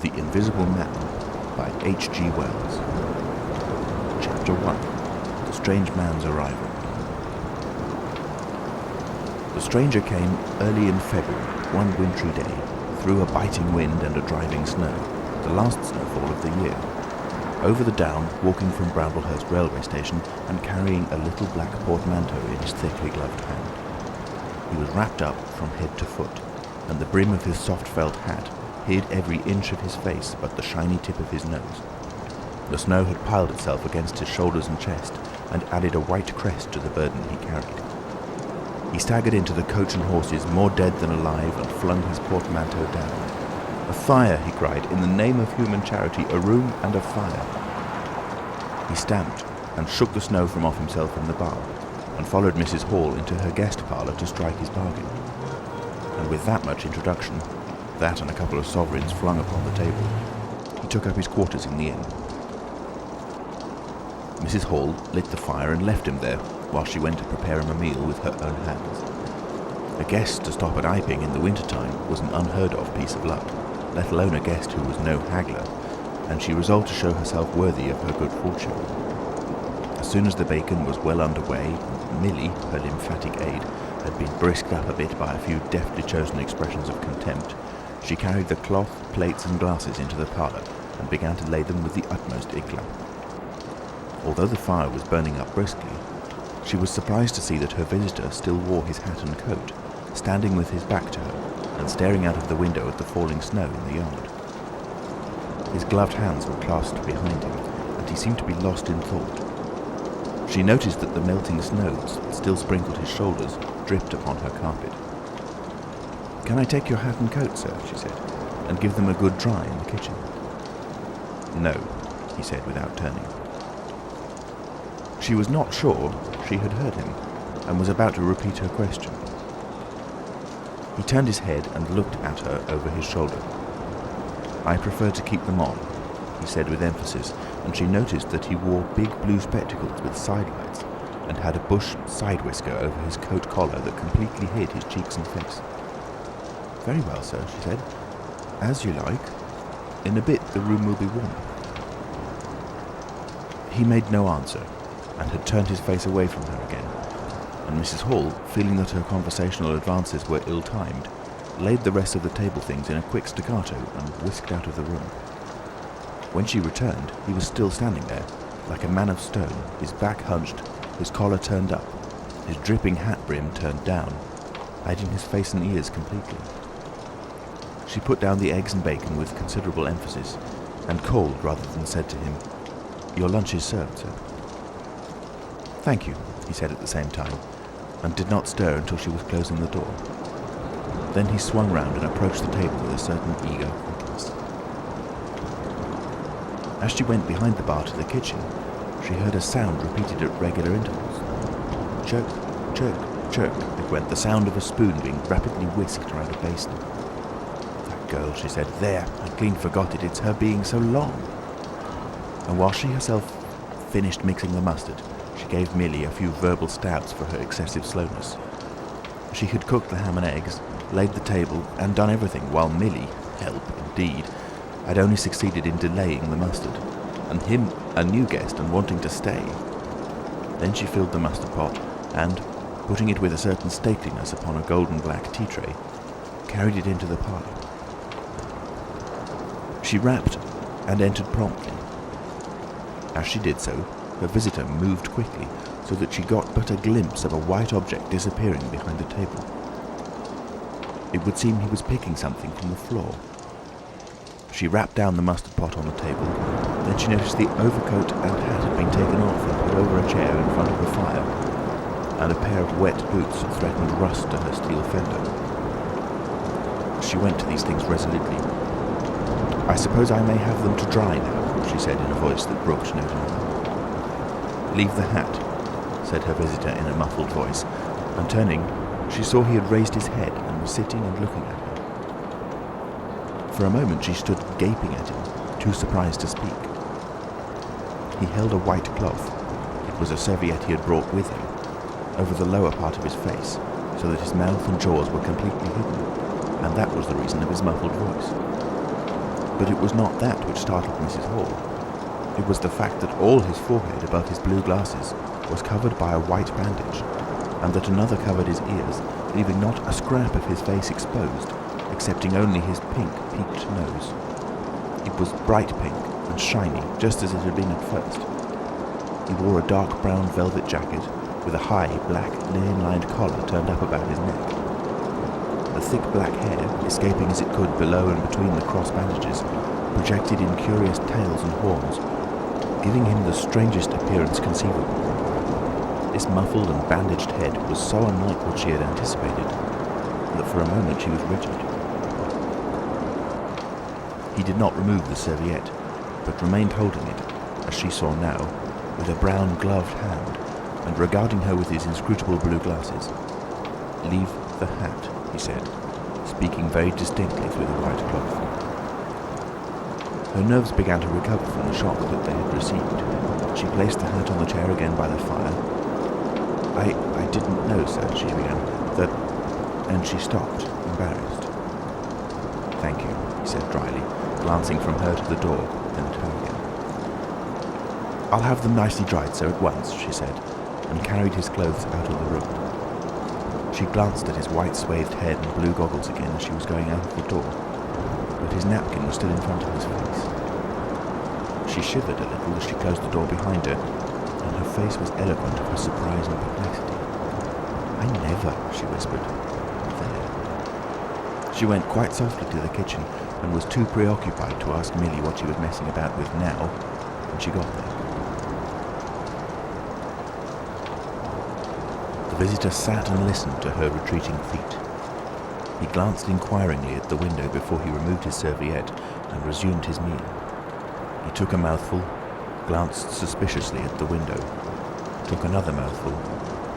The Invisible Man by H.G. Wells. Chapter 1. The Strange Man's Arrival. The stranger came early in February, one wintry day, through a biting wind and a driving snow, the last snowfall of the year, over the down, walking from Bramblehurst railway station and carrying a little black portmanteau in his thickly gloved hand. He was wrapped up from head to foot, and the brim of his soft felt hat hid every inch of his face but the shiny tip of his nose. The snow had piled itself against his shoulders and chest, and added a white crest to the burden he carried. He staggered into the coach and horses, more dead than alive, and flung his portmanteau down. "A fire!" he cried. "In the name of human charity, a room and a fire!" He stamped and shook the snow from off himself and the bar, and followed Mrs. Hall into her guest parlour to strike his bargain. And with that much introduction, that and a couple of sovereigns flung upon the table, he took up his quarters in the inn. Mrs. Hall lit the fire and left him there, while she went to prepare him a meal with her own hands. A guest to stop at Iping in the winter-time was an unheard-of piece of luck, let alone a guest who was no haggler, and she resolved to show herself worthy of her good fortune. As soon as the bacon was well under way, Milly, her lymphatic aid, had been brisked up a bit by a few deftly chosen expressions of contempt, she carried the cloth, plates and glasses into the parlour and began to lay them with the utmost éclat. Although the fire was burning up briskly, she was surprised to see that her visitor still wore his hat and coat, standing with his back to her and staring out of the window at the falling snow in the yard. His gloved hands were clasped behind him, and he seemed to be lost in thought. She noticed that the melting snow that still sprinkled his shoulders dripped upon her carpet. "Can I take your hat and coat, sir?" she said, "and give them a good dry in the kitchen?" "No," he said without turning. She was not sure she had heard him, and was about to repeat her question. He turned his head and looked at her over his shoulder. "I prefer to keep them on," he said with emphasis, and she noticed that he wore big blue spectacles with sidelights, and had a bush side whisker over his coat collar that completely hid his cheeks and face. "Very well, sir," she said. "As you like. In a bit the room will be warm." He made no answer, and had turned his face away from her again, and Mrs. Hall, feeling that her conversational advances were ill-timed, laid the rest of the table things in a quick staccato and whisked out of the room. When she returned, he was still standing there, like a man of stone, his back hunched, his collar turned up, his dripping hat brim turned down, hiding his face and ears completely. She put down the eggs and bacon with considerable emphasis, and called rather than said to him, "Your lunch is served, sir." "Thank you," he said at the same time, and did not stir until she was closing the door. Then he swung round and approached the table with a certain eager quickness. As she went behind the bar to the kitchen, she heard a sound repeated at regular intervals. Chirk, chirk, chirk, it went, the sound of a spoon being rapidly whisked round a basin. "That girl," she said. "There, I clean forgot it. It's her being so long." And while she herself finished mixing the mustard, she gave Milly a few verbal stabs for her excessive slowness. She had cooked the ham and eggs, laid the table, and done everything, while Milly, help indeed, had only succeeded in delaying the mustard, and him a new guest and wanting to stay. Then she filled the mustard pot, and, putting it with a certain stateliness upon a golden black tea tray, carried it into the parlour. She rapped and entered promptly. As she did so, her visitor moved quickly, so that she got but a glimpse of a white object disappearing behind the table. It would seem he was picking something from the floor. She rapped down the mustard pot on the table, then she noticed the overcoat and hat had been taken off and put over a chair in front of the fire, and a pair of wet boots threatened rust to her steel fender. She went to these things resolutely. "I suppose I may have them to dry now," she said in a voice that brooked no denial. "Leave the hat," said her visitor in a muffled voice, and turning, she saw he had raised his head and was sitting and looking at her. For a moment she stood gaping at him, too surprised to speak. He held a white cloth, it was a serviette he had brought with him, over the lower part of his face, so that his mouth and jaws were completely hidden, and that was the reason of his muffled voice. But it was not that which startled Mrs. Hall. It was the fact that all his forehead above his blue glasses was covered by a white bandage, and that another covered his ears, leaving not a scrap of his face exposed, excepting only his pink, peaked nose. It was bright pink and shiny, just as it had been at first. He wore a dark brown velvet jacket with a high, black, linen-lined collar turned up about his neck. The thick black hair, escaping as it could below and between the cross bandages, projected in curious tails and horns, giving him the strangest appearance conceivable. This muffled and bandaged head was so unlike what she had anticipated that for a moment she was rigid. He did not remove the serviette, but remained holding it, as she saw now, with a brown gloved hand, and regarding her with his inscrutable blue glasses. "Leave the hat," he said, speaking very distinctly through the white cloth. Her nerves began to recover from the shock that they had received. She placed the hat on the chair again by the fire. I didn't know, sir," she began, "that..." and she stopped, embarrassed. "Thank you," he said dryly, glancing from her to the door, then at her again. "I'll have them nicely dried, sir, at once," she said, and carried his clothes out of the room. She glanced at his white swathed head and blue goggles again as she was going out of the door, but his napkin was still in front of his face. She shivered a little as she closed the door behind her, and her face was eloquent of her surprise and perplexity. "I never," she whispered. "There." She went quite softly to the kitchen, and was too preoccupied to ask Milly what she was messing about with now, when she got there. The visitor sat and listened to her retreating feet. He glanced inquiringly at the window before he removed his serviette and resumed his meal. He took a mouthful, glanced suspiciously at the window, took another mouthful,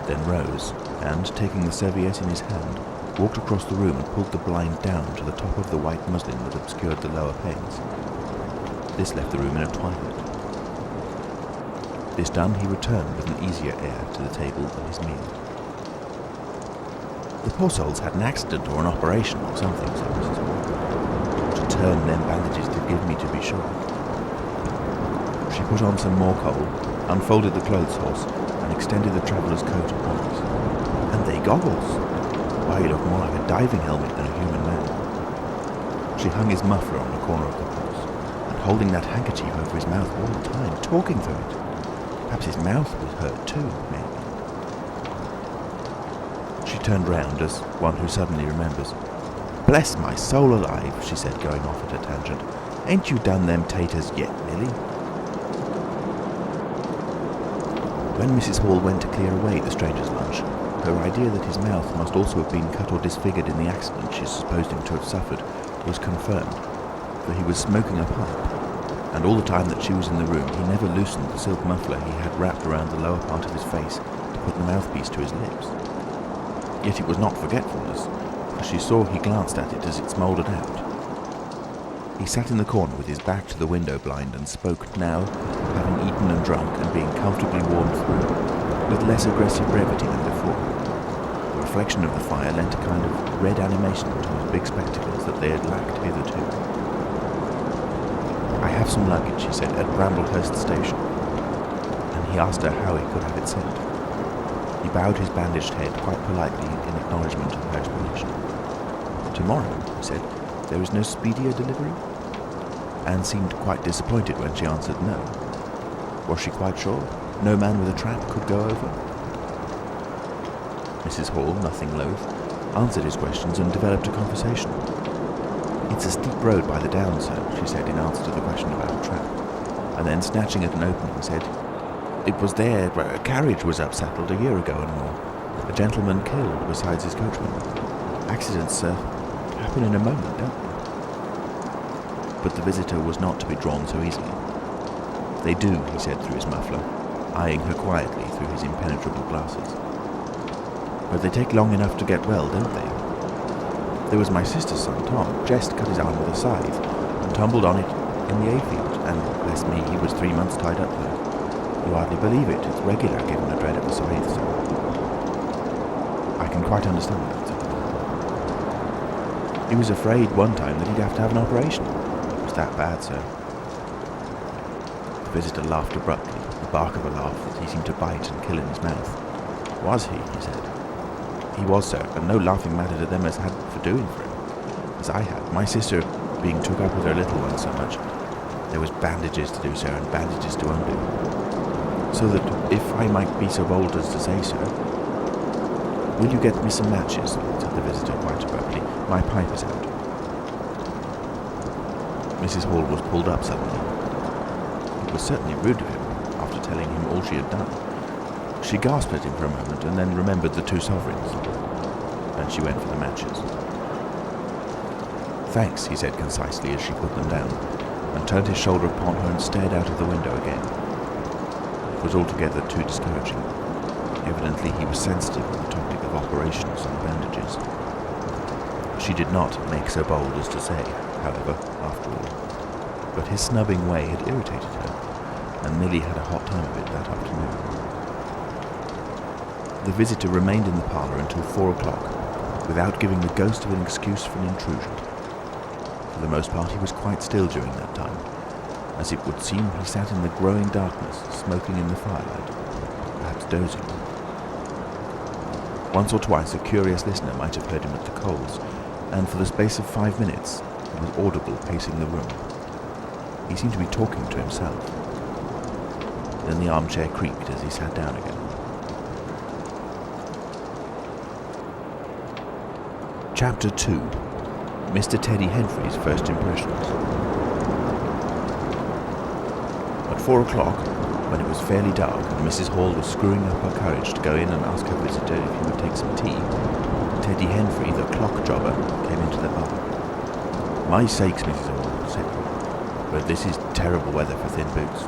then rose, and, taking the serviette in his hand, walked across the room and pulled the blind down to the top of the white muslin that obscured the lower panes. This left the room in a twilight. This done, he returned with an easier air to the table of his meal. "The poor soul's had an accident or an operation or something," said Mrs. Hall. "To turn them bandages did give me, to be sure." She put on some more coal, unfolded the clothes horse, and extended the traveller's coat upon it. "And they goggles! Why, you look more like a diving helmet than a human man." She hung his muffler on the corner of the horse, and holding that handkerchief over his mouth all the time, talking through it. Perhaps his mouth was hurt too, maybe. She turned round as one who suddenly remembers. "Bless my soul alive," she said, going off at a tangent. "Ain't you done them taters yet, Milly?" When Mrs. Hall went to clear away the stranger's lunch, her idea that his mouth must also have been cut or disfigured in the accident she supposed him to have suffered was confirmed, for he was smoking a pipe, and all the time that she was in the room he never loosened the silk muffler he had wrapped around the lower part of his face to put the mouthpiece to his lips. Yet it was not forgetfulness, for she saw he glanced at it as it smouldered out. He sat in the corner with his back to the window blind and spoke now, having eaten and drunk and being comfortably warmed through, with less aggressive brevity than before. The reflection of the fire lent a kind of red animation to his big spectacles that they had lacked hitherto. "I have some luggage," he said, "at Bramblehurst station," and he asked her how he could have it sent. He bowed his bandaged head quite politely in acknowledgement of her explanation. "Tomorrow," he said, "there is no speedier delivery?" Anne seemed quite disappointed when she answered no. Was she quite sure? No man with a trap could go over? Mrs. Hall, nothing loath, answered his questions and developed a conversation. "It's a steep road by the Downs, sir," she said in answer to the question about a trap, and then, snatching at an opening, said, "It was there where a carriage was upsettled a year ago and more. A gentleman killed besides his coachman. Accidents, sir, happen in a moment, don't they?" But the visitor was not to be drawn so easily. "They do," he said through his muffler, eyeing her quietly through his impenetrable glasses. "But they take long enough to get well, don't they? There was my sister's son, Tom, just cut his arm with a scythe, and tumbled on it in the hayfield, and, bless me, he was 3 months tied up there. You hardly believe it, it's regular, given the dread of the scythe, sir." "I can quite understand that," said the man. "He was afraid one time that he'd have to have an operation. was that bad, sir." The visitor laughed abruptly, the bark of a laugh that he seemed to bite and kill in his mouth. "Was he?" he said. "He was, sir, and no laughing matter to them as had for doing for him, as I had, my sister being took up with her little one so much. There was bandages to do, sir, and bandages to undo. So that, if I might be so bold as to say, sir—" "Will you get me some matches?" said the visitor quite abruptly. "My pipe is out." Mrs. Hall was pulled up suddenly. It was certainly rude of him, after telling him all she had done. She gasped at him for a moment, and then remembered the 2 sovereigns, and she went for the matches. "Thanks," he said concisely as she put them down, and turned his shoulder upon her and stared out of the window again. It was altogether too discouraging. Evidently he was sensitive on the topic of operations and bandages. She did not make so bold as to say, however, after all. But his snubbing way had irritated her, and Milly had a hot time of it that afternoon. The visitor remained in the parlour until 4 o'clock, without giving the ghost of an excuse for an intrusion. For the most part he was quite still during that time. As it would seem, he sat in the growing darkness, smoking in the firelight, perhaps dozing. Once or twice a curious listener might have heard him at the coals, and for the space of 5 minutes he was audible pacing the room. He seemed to be talking to himself. Then the armchair creaked as he sat down again. Chapter 2. Mr. Teddy Henfrey's First Impressions. At 4 o'clock, when it was fairly dark and Mrs. Hall was screwing up her courage to go in and ask her visitor if he would take some tea, Teddy Henfrey, the clock jobber, came into the bar. "My sakes, Mrs. Hall," said he, "but this is terrible weather for thin boots."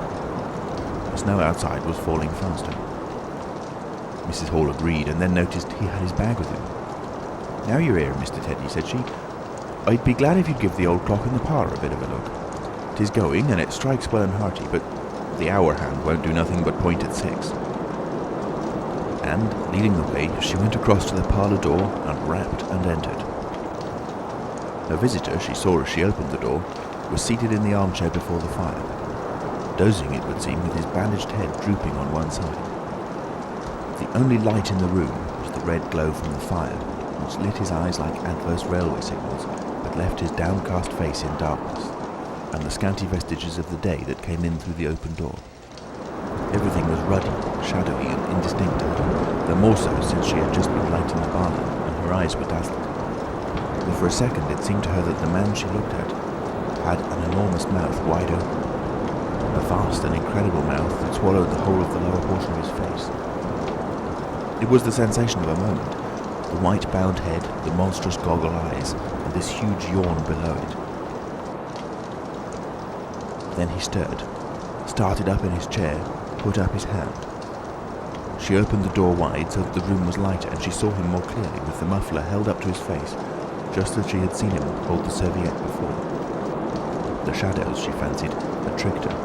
The snow outside was falling faster. Mrs. Hall agreed, and then noticed he had his bag with him. "Now you're here, Mr. Teddy," said she, "I'd be glad if you'd give the old clock in the parlour a bit of a look. 'Tis going, and it strikes well and hearty, but the hour hand won't do nothing but point at 6. And, leading the way, she went across to the parlour door and rapped and entered. Her visitor, she saw as she opened the door, was seated in the armchair before the fire, dozing, it would seem, with his bandaged head drooping on one side. The only light in the room was the red glow from the fire, which lit his eyes like adverse railway signals, but left his downcast face in darkness, and the scanty vestiges of the day that came in through the open door. Everything was ruddy, shadowy, and indistinct to her, the more so since she had just been lighting the bar lamp, and her eyes were dazzled. But for a second it seemed to her that the man she looked at had an enormous mouth wide open, a vast and incredible mouth that swallowed the whole of the lower portion of his face. It was the sensation of a moment, the white bound head, the monstrous goggle eyes, and this huge yawn below it. Then he stirred, started up in his chair, put up his hand. She opened the door wide so that the room was lighter, and she saw him more clearly, with the muffler held up to his face, just as she had seen him hold the serviette before. The shadows, she fancied, had tricked her.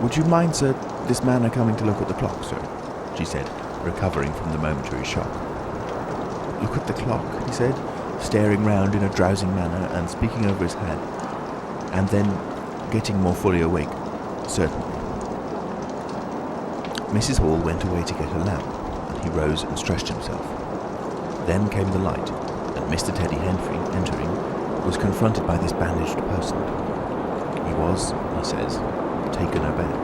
"Would you mind, sir, this man a coming to look at the clock, sir?" she said, recovering from the momentary shock. "Look at the clock," he said, staring round in a drowsing manner and speaking over his hand, and then, getting more fully awake, "Certainly." Mrs. Hall went away to get a lamp, and he rose and stretched himself. Then came the light, and Mr. Teddy Henfrey, entering, was confronted by this bandaged person. He was, he says, taken aback.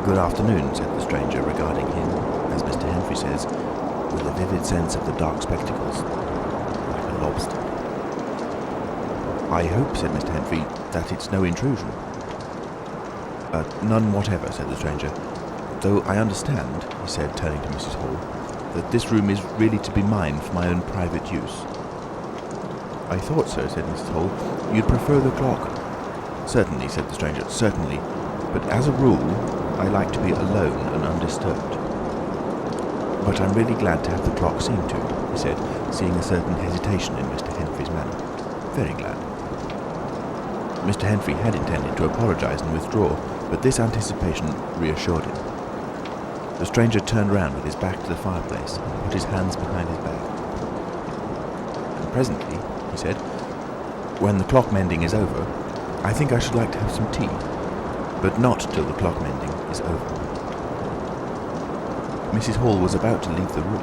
"Good afternoon," said the stranger, regarding him, as Mr. Henfrey says, with a vivid sense of the dark spectacles, like a lobster. "I hope," said Mr. Henfrey, "that it's no intrusion." "None whatever," said the stranger, "though I understand," he said, turning to Mrs. Hall, "that this room is really to be mine for my own private use." "I thought, sir," said Mrs. Hall, "you'd prefer the clock." "Certainly," said the stranger, "certainly, but as a rule, I like to be alone and undisturbed." "But I'm really glad to have the clock seen to," he said, seeing a certain hesitation in Mr. Henfrey's manner. "Very glad." Mr. Henfrey had intended to apologise and withdraw, but this anticipation reassured him. The stranger turned round with his back to the fireplace and put his hands behind his back. And presently, he said, When the clock mending is over, I think I should like to have some tea, but not till the clock mending is over." Mrs. Hall was about to leave the room.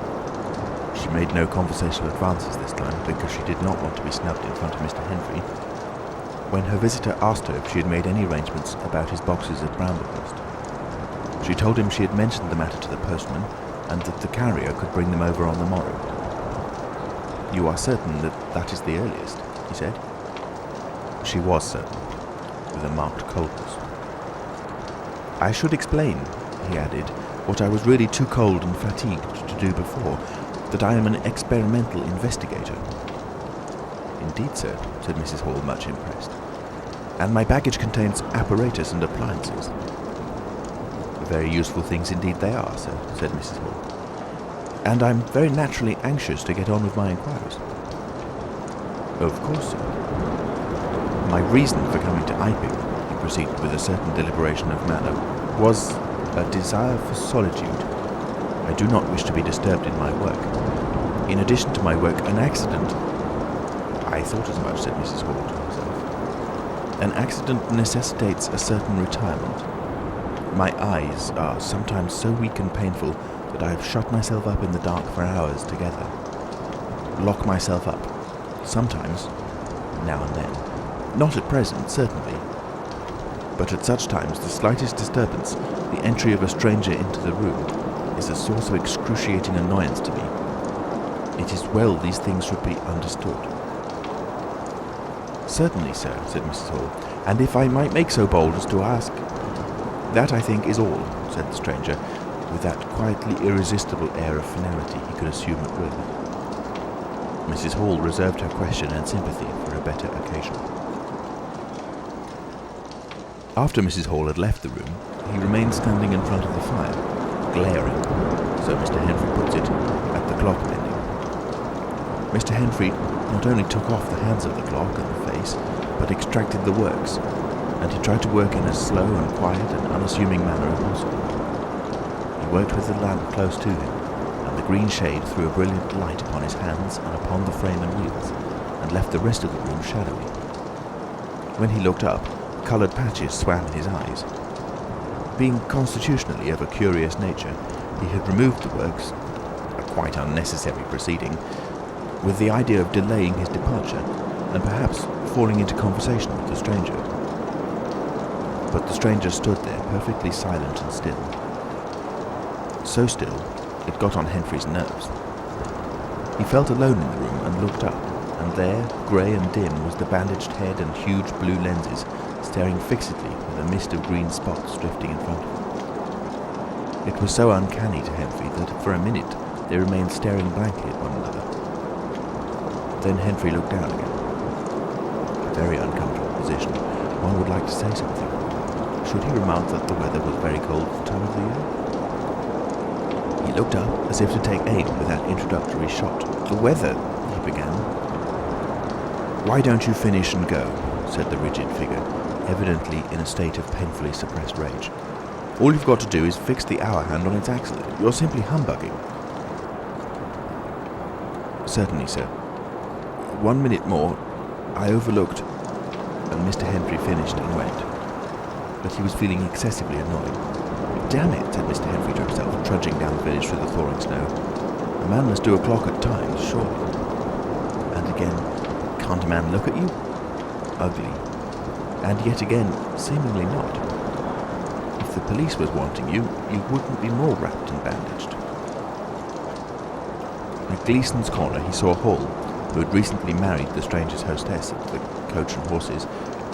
She made no conversational advances this time, because she did not want to be snubbed in front of Mr. Henfrey, when her visitor asked her if she had made any arrangements about his boxes at Bramblehurst. She told him she had mentioned the matter to the postman, and that the carrier could bring them over on the morrow. "You are certain that that is the earliest?" he said. She was certain, with a marked coldness. "I should explain," he added, "what I was really too cold and fatigued to do before, that I am an experimental investigator." "Indeed, sir," said Mrs. Hall, much impressed. "And my baggage contains apparatus and appliances." "Very useful things indeed they are, sir," said Mrs. Hall. "And I'm very naturally anxious to get on with my inquiries." "Of course, sir." "My reason for coming to Iping," he proceeded with a certain deliberation of manner, "was a desire for solitude. I do not wish to be disturbed in my work. In addition to my work, an accident—" "I thought as much," said Mrs. Hall to herself. "An accident necessitates a certain retirement. My eyes are sometimes so weak and painful that I have shut myself up in the dark for hours together. Lock myself up. Sometimes, now and then. Not at present, certainly. But at such times the slightest disturbance, the entry of a stranger into the room, is a source of excruciating annoyance to me. It is well these things should be understood." "Certainly, sir," said Mrs. Hall, "and if I might make so bold as to ask—" "That, I think, is all," said the stranger, with that quietly irresistible air of finality he could assume at will. Mrs. Hall reserved her question and sympathy for a better occasion. After Mrs. Hall had left the room, he remained standing in front of the fire, glaring, so Mr. Henfrey puts it, at the clock mending. Mr. Henfrey not only took off the hands of the clock and the face, but extracted the works, and he tried to work in as slow and quiet and unassuming manner as possible. He worked with the lamp close to him, and the green shade threw a brilliant light upon his hands and upon the frame and wheels, and left the rest of the room shadowy. When he looked up, coloured patches swam in his eyes. Being constitutionally of a curious nature, he had removed the works, a quite unnecessary proceeding, with the idea of delaying his departure, and perhaps falling into conversation with the stranger. But the stranger stood there, perfectly silent and still. So still, it got on Henfrey's nerves. He felt alone in the room and looked up, and there, grey and dim, was the bandaged head and huge blue lenses, staring fixedly with a mist of green spots drifting in front of him. It was so uncanny to Henfrey that for a minute they remained staring blankly at one another. Then Henfrey looked down again. A very uncomfortable position. One would like to say something. Should he remark that the weather was very cold at the time of the year? He looked up as if to take aim with that introductory shot. "The weather," he began. "Why don't you finish and go?" said the rigid figure, evidently in a state of painfully suppressed rage. "All you've got to do is fix the hour hand on its axle. You're simply humbugging." "Certainly, sir. 1 minute more. I overlooked—" and Mr. Henfrey finished and went. But he was feeling excessively annoyed. "Damn it," said Mr. Henfrey to himself, trudging down the village through the thawing snow. "A man must do a clock at times, surely." And again, "Can't a man look at you?" Ugly. And yet again, seemingly not. If the police was wanting you, you wouldn't be more wrapped and bandaged. At Gleason's corner he saw Hall, who had recently married the stranger's hostess at the Coach and Horses,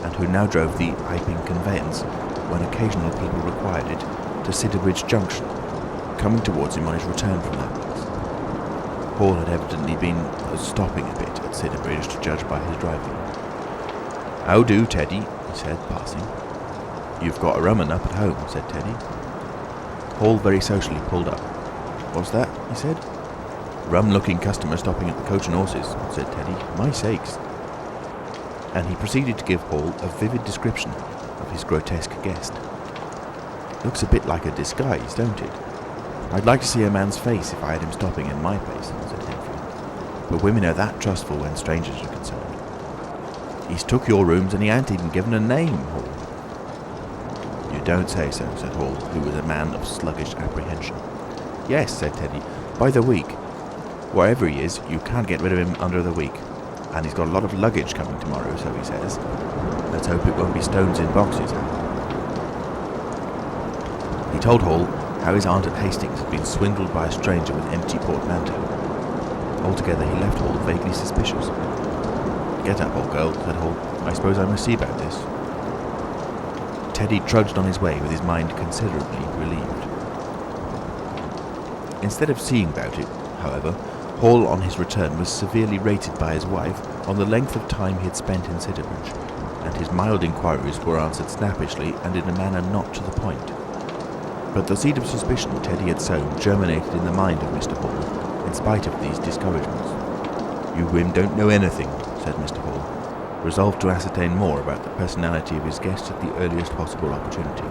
and who now drove the Iping conveyance, when occasional people required it, to Sidderbridge Junction, coming towards him on his return from that place. Hall had evidently been stopping a bit at Sidderbridge, to judge by his driving. "How do, Teddy?" he said, passing. "You've got a rum un up at home," said Teddy. Hall very socially pulled up. "What's that?" he said. "Rum-looking customer stopping at the Coach and Horses," said Teddy. "My sakes!" And he proceeded to give Hall a vivid description of his grotesque guest. "Looks a bit like a disguise, don't it? I'd like to see a man's face if I had him stopping in my place," said Henfrey. "But women are that trustful when strangers are concerned." He's took your rooms and he ain't even given a name, Hall." "You don't say so," said Hall, who was a man of sluggish apprehension. "Yes," said Teddy, "by the week. Wherever he is, you can't get rid of him under the week. And he's got a lot of luggage coming tomorrow, so he says. Let's hope it won't be stones in boxes." He told Hall how his aunt at Hastings had been swindled by a stranger with empty portmanteau. Altogether, he left Hall vaguely suspicious. "Get up, old girl," said Hall. "I suppose I must see about this." Teddy trudged on his way with his mind considerably relieved. Instead of seeing about it, however, Hall on his return was severely rated by his wife on the length of time he had spent in Sidderbridge, and his mild inquiries were answered snappishly and in a manner not to the point. But the seed of suspicion Teddy had sown germinated in the mind of Mr. Hall, in spite of these discouragements. "You women don't know anything," said Mr. Hall, resolved to ascertain more about the personality of his guest at the earliest possible opportunity.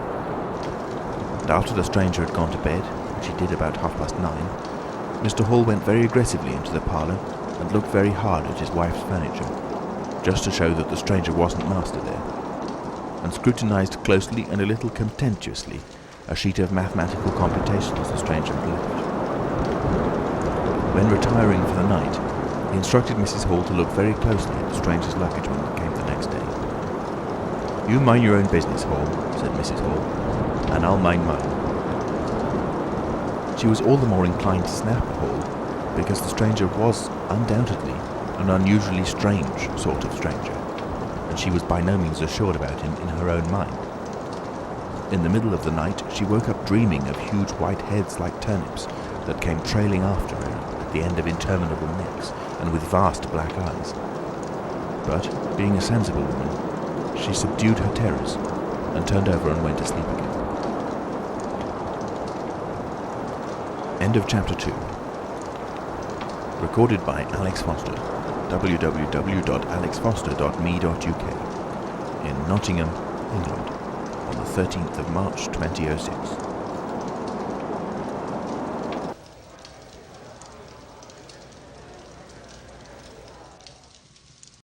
And after the stranger had gone to bed, which he did about 9:30, Mr. Hall went very aggressively into the parlour and looked very hard at his wife's furniture, just to show that the stranger wasn't master there, and scrutinised closely and a little contemptuously a sheet of mathematical computations the stranger had left. When retiring for the night, he instructed Mrs. Hall to look very closely at the stranger's luggage when it came the next day. "You mind your own business, Hall," said Mrs. Hall, "and I'll mind mine." She was all the more inclined to snap at Hall because the stranger was undoubtedly an unusually strange sort of stranger, and she was by no means assured about him in her own mind. In the middle of the night she woke up dreaming of huge white heads like turnips that came trailing after her at the end of interminable necks and with vast black eyes. But, being a sensible woman, she subdued her terrors and turned over and went to sleep again. End of chapter 2. Recorded by Alex Foster, www.alexfoster.me.uk, in Nottingham, England, on the 13th of March 2006.